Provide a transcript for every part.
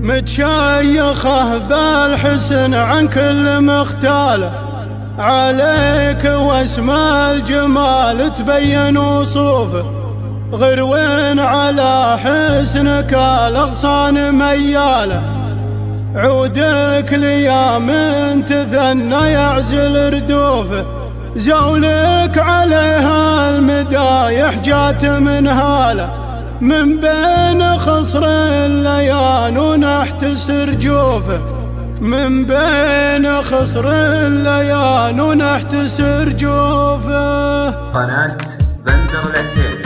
متشيخه بالحسن عن كل مختاله، عليك واسم الجمال تبين وصوفه، غروين على حسنك الأغصان مياله، عودك ليام تثنى يعزل ردوفه، زولك عليها المدايح جات من هاله، من بين خصر الليان ونحت سرجوفه، من بين خصر الليان ونحت سرجوفه. قناة بندر العتيبي.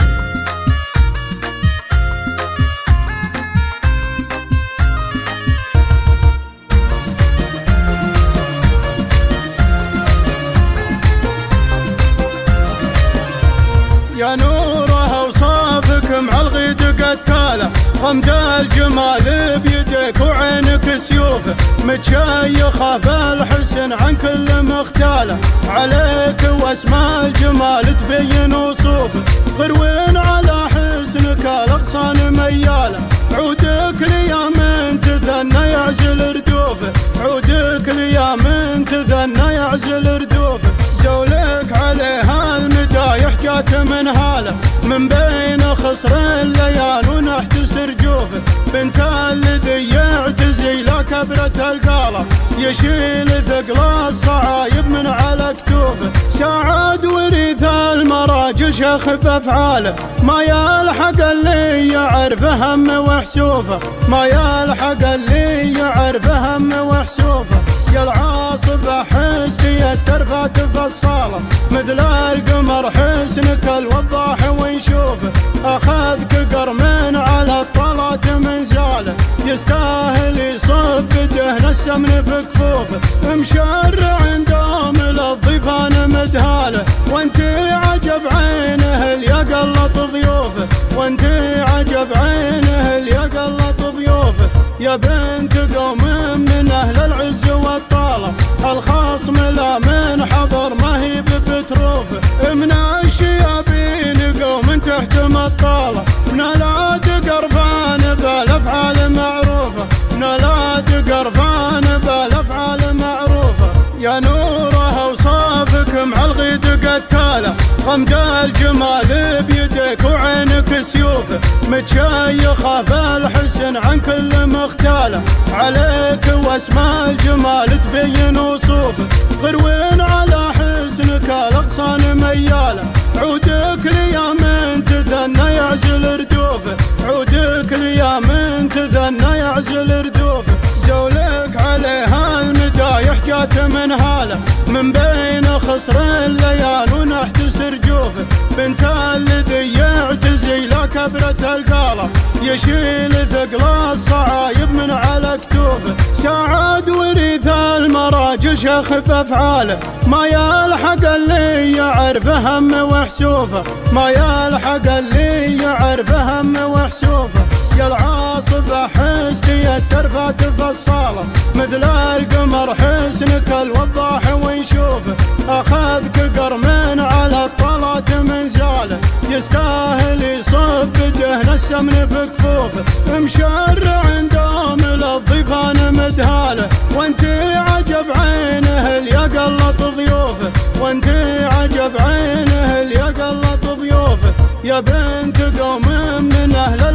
يا نوره اوصافك مع الغيد قتاله، غمد الجمال بيدك وعينك سيوفه، متشيخه بالحسن عن كل مختاله، عليك واسم الجمال تبين وصوفه، غروين على حسنك الاغصان مياله، عودك ليام تثنى يعزل ردوفه، عودك ليام تثنى يعزل ردوفه، زولك عليها المدايح جات من هاله، من بين خصر الليان ونحت سرجوفه، بنت الذي يعتزي لا كبرة القاله، يشيل ثقل الصعايب من على كتوفه، سعد وريث المراجل شيخ بافعاله، ما يلحق اللي يعرف هم وحسوفه، ما يلحق اللي يعرف هم وحسوفه، يا العاصفة حسني الترفات فصالة، مثل القمر حسنك الوضاح ونشوفه، أخذك قرمين على الطلات من زاله، يستاهل يصب دهن السمن في كفوفه، مشرع دوم للضيفان مدهاله، وانتي عجب عينه اللي قلط ضيوفه، وانتي عجب عينه اللي قلط ضيوفه، يا بنت قوم من أهل العز والطالة، الخصم لا من حضر ما هي بتروفه، من الشيابين قوم تحت مطالة، من العاد قرفان بالأفعال معروفة، من العاد قرفان بالأفعال معروفة، يا نوره اوصافك مع الغيد قتاله، غمد الجمال بيدك وعينك سيوفه، متشيخه بالحسن عن كل مختاله، عليك واسم الجمال تبين وصوفه، غروين على حسنك الاغصان مياله، عودك ليام تثنى يعزل ردوفه، عودك ليام تثنى يعزل ردوفه، زولك عليها المدايح جات من هاله، من بين خصر الليان ونحت سرجوفه، بنت الذي يعتزي لا كبرة القاله، يشيل ثقل الصعايب من على كتوفه، سعد وريث المراجل شيخ بافعاله، ما يلحق اللي يعرف هم وحسوفه، ما يلحق اللي يعرف هم وحسوفه، يا العاصفة حسني الترفات فصالة، مثل القمر حسنك الوضاح ونشوفه، أخذك قرمين على الطلات من زاله، يستاهل يصب دهن السمن في كفوفه، مشرع دوم للضيفان مدهاله، وانتي عجب عينه اللي قلط ضيوفه، وانتي عجب عينه اللي قلط ضيوفه، يا بنت قوم من أهل